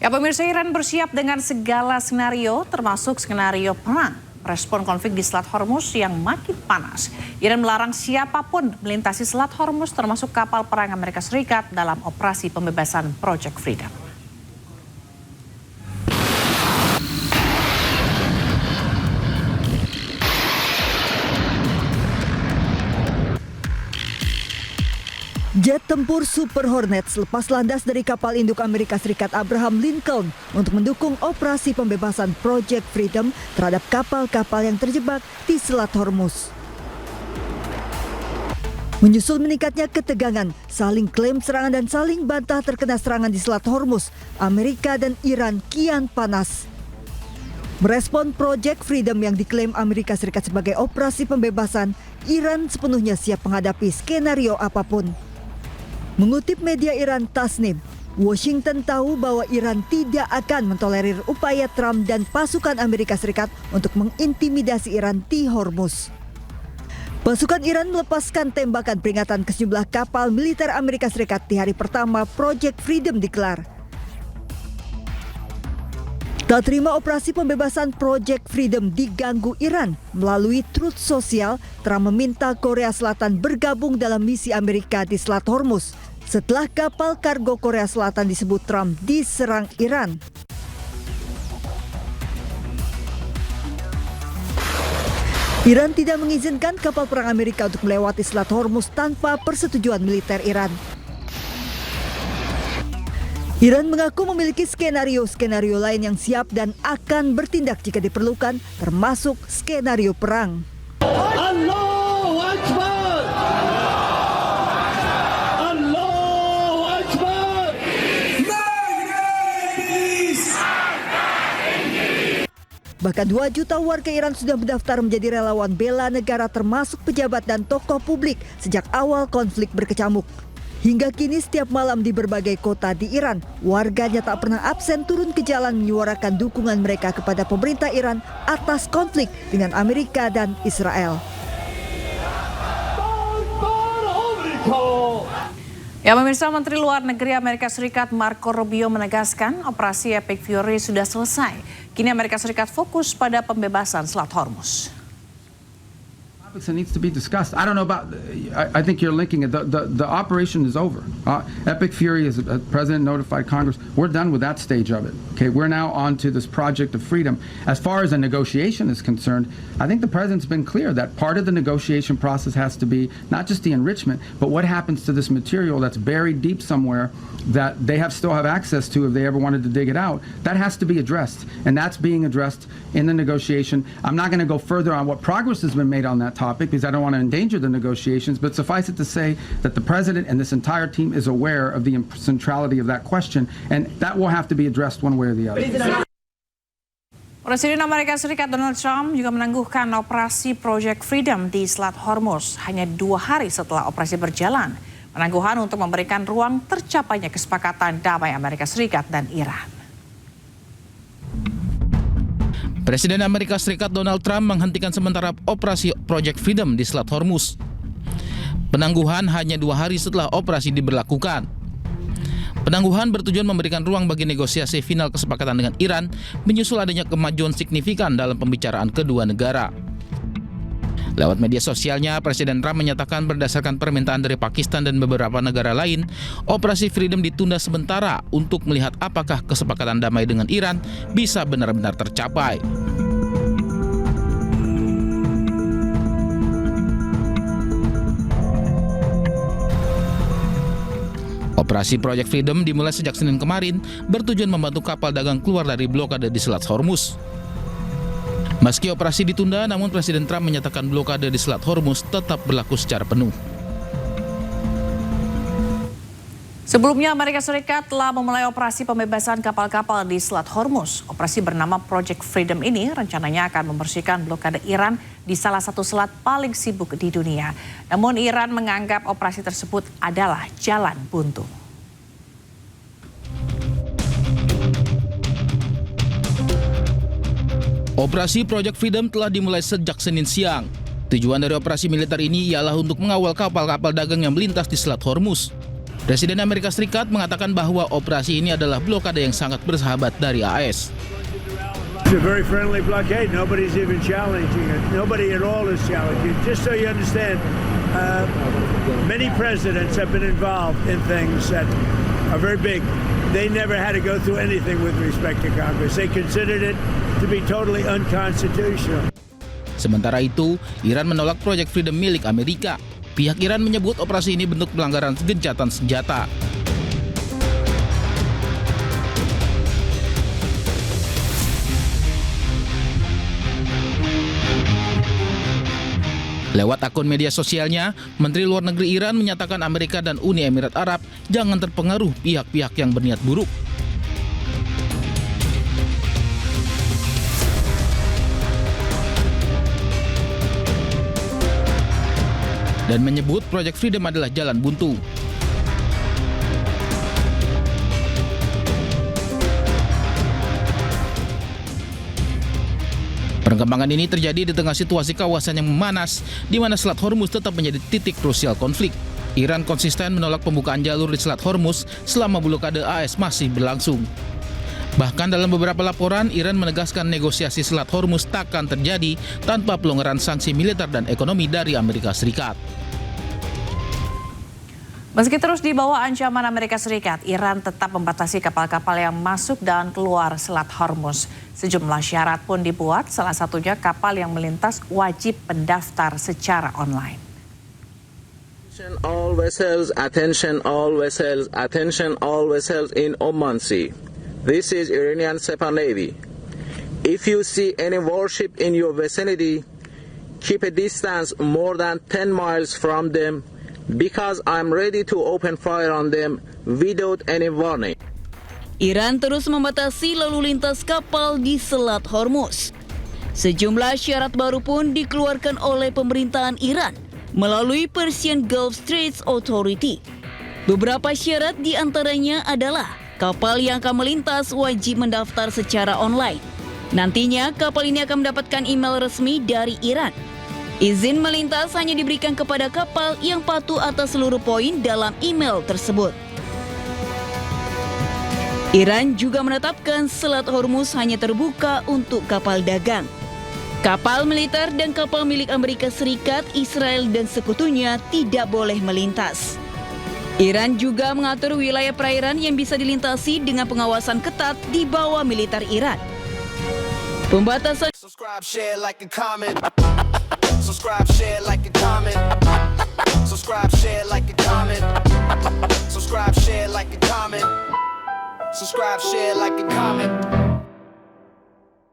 Ya, pemirsa, Iran bersiap dengan segala skenario, termasuk skenario perang. Respon konflik di Selat Hormuz yang makin panas. Iran melarang siapapun melintasi Selat Hormuz, termasuk kapal perang Amerika Serikat dalam operasi pembebasan Project Freedom. Jet tempur Super Hornets lepas landas dari kapal induk Amerika Serikat Abraham Lincoln untuk mendukung operasi pembebasan Project Freedom terhadap kapal-kapal yang terjebak di Selat Hormuz. Menyusul meningkatnya ketegangan, saling klaim serangan dan saling bantah terkena serangan di Selat Hormuz, Amerika dan Iran kian panas. Merespon Project Freedom yang diklaim Amerika Serikat sebagai operasi pembebasan, Iran sepenuhnya siap menghadapi skenario apapun. Mengutip media Iran Tasnim, Washington tahu bahwa Iran tidak akan mentolerir upaya Trump dan pasukan Amerika Serikat untuk mengintimidasi Iran di Hormuz. Pasukan Iran melepaskan tembakan peringatan ke sejumlah kapal militer Amerika Serikat di hari pertama Project Freedom digelar. Tak terima operasi pembebasan Project Freedom diganggu Iran, melalui Truth Social, Trump meminta Korea Selatan bergabung dalam misi Amerika di Selat Hormuz setelah kapal kargo Korea Selatan disebut Trump diserang Iran. Iran tidak mengizinkan kapal perang Amerika untuk melewati Selat Hormuz tanpa persetujuan militer Iran. Iran mengaku memiliki skenario-skenario lain yang siap dan akan bertindak jika diperlukan, termasuk skenario perang. Allahu Akbar! Allahu Akbar! Bahkan 2 juta warga Iran sudah mendaftar menjadi relawan bela negara, termasuk pejabat dan tokoh publik sejak awal konflik berkecamuk. Hingga kini setiap malam di berbagai kota di Iran, warganya tak pernah absen turun ke jalan menyuarakan dukungan mereka kepada pemerintah Iran atas konflik dengan Amerika dan Israel. Ya, pemirsa, Menteri Luar Negeri Amerika Serikat Marco Rubio menegaskan operasi Epic Fury sudah selesai. Kini Amerika Serikat fokus pada pembebasan Selat Hormuz. That needs to be discussed. I don't know about. I think you're linking it. The operation is over. Epic Fury, as the president notified Congress, we're done with that stage of it. Okay, we're now on to this project of freedom. As far as a negotiation is concerned, I think the president's been clear that part of the negotiation process has to be not just the enrichment, but what happens to this material that's buried deep somewhere that they still have access to if they ever wanted to dig it out. That has to be addressed, and that's being addressed in the negotiation. I'm not going to go further on what progress has been made on that topic because I don't want to endanger the negotiations, but suffice it to say that the president and this entire team is aware of the centrality of that question, and that will have to be addressed one way or the other. Presiden Amerika Serikat Donald Trump juga menangguhkan operasi Project Freedom di Selat Hormuz hanya 2 hari setelah operasi berjalan. Penangguhan untuk memberikan ruang tercapainya kesepakatan damai Amerika Serikat dan Iran. Presiden Amerika Serikat Donald Trump menghentikan sementara operasi Project Freedom di Selat Hormuz. Penangguhan hanya 2 hari setelah operasi diberlakukan. Penangguhan bertujuan memberikan ruang bagi negosiasi final kesepakatan dengan Iran, menyusul adanya kemajuan signifikan dalam pembicaraan kedua negara. Lewat media sosialnya, Presiden Trump menyatakan berdasarkan permintaan dari Pakistan dan beberapa negara lain, operasi Freedom ditunda sementara untuk melihat apakah kesepakatan damai dengan Iran bisa benar-benar tercapai. Operasi Project Freedom dimulai sejak Senin kemarin, bertujuan membantu kapal dagang keluar dari blokade di Selat Hormuz. Meski operasi ditunda, namun Presiden Trump menyatakan blokade di Selat Hormuz tetap berlaku secara penuh. Sebelumnya, Amerika Serikat telah memulai operasi pembebasan kapal-kapal di Selat Hormuz. Operasi bernama Project Freedom ini rencananya akan membersihkan blokade Iran di salah satu selat paling sibuk di dunia. Namun Iran menganggap operasi tersebut adalah jalan buntu. Operasi Project Freedom telah dimulai sejak Senin siang. Tujuan dari operasi militer ini ialah untuk mengawal kapal-kapal dagang yang melintas di Selat Hormuz. Presiden Amerika Serikat mengatakan bahwa operasi ini adalah blokade yang sangat bersahabat dari AS. It's a very friendly blockade. Nobody's even challenging it. Nobody at all is challenging it. Just so you understand, many presidents have been involved in things that are very big. They never had to go through anything with respect to Congress. They considered it to be totally unconstitutional. Sementara itu, Iran menolak Project Freedom milik Amerika. Pihak Iran menyebut operasi ini bentuk pelanggaran gencatan senjata. Lewat akun media sosialnya, Menteri Luar Negeri Iran menyatakan Amerika dan Uni Emirat Arab jangan terpengaruh pihak-pihak yang berniat buruk. Dan menyebut Project Freedom adalah jalan buntu. Perkembangan ini terjadi di tengah situasi kawasan yang memanas, di mana Selat Hormuz tetap menjadi titik krusial konflik. Iran konsisten menolak pembukaan jalur di Selat Hormuz selama blokade AS masih berlangsung. Bahkan dalam beberapa laporan, Iran menegaskan negosiasi Selat Hormuz takkan terjadi tanpa pelonggaran sanksi militer dan ekonomi dari Amerika Serikat. Meski terus di bawah ancaman Amerika Serikat, Iran tetap membatasi kapal-kapal yang masuk dan keluar Selat Hormuz. Sejumlah syarat pun dibuat, salah satunya kapal yang melintas wajib mendaftar secara online. All vessels, attention all vessels, attention all vessels in Oman Sea. This is Iranian Sepah Navy. If you see any warship in your vicinity, keep a distance more than 10 miles from them, because I'm ready to open fire on them without any warning. Iran terus membatasi lalu lintas kapal di Selat Hormuz. Sejumlah syarat baru pun dikeluarkan oleh pemerintahan Iran melalui Persian Gulf Straits Authority. Beberapa syarat diantaranya adalah kapal yang akan melintas wajib mendaftar secara online. Nantinya kapal ini akan mendapatkan email resmi dari Iran. Izin melintas hanya diberikan kepada kapal yang patuh atas seluruh poin dalam email tersebut. Iran juga menetapkan Selat Hormuz hanya terbuka untuk kapal dagang. Kapal militer dan kapal milik Amerika Serikat, Israel, dan sekutunya tidak boleh melintas. Iran juga mengatur wilayah perairan yang bisa dilintasi dengan pengawasan ketat di bawah militer Iran. Pembatasan Subscribe, share, like, and comment. Subscribe, share, like, and comment. Subscribe, share, like, and comment. Subscribe, share, like, and comment. Subscribe, share, like, and comment.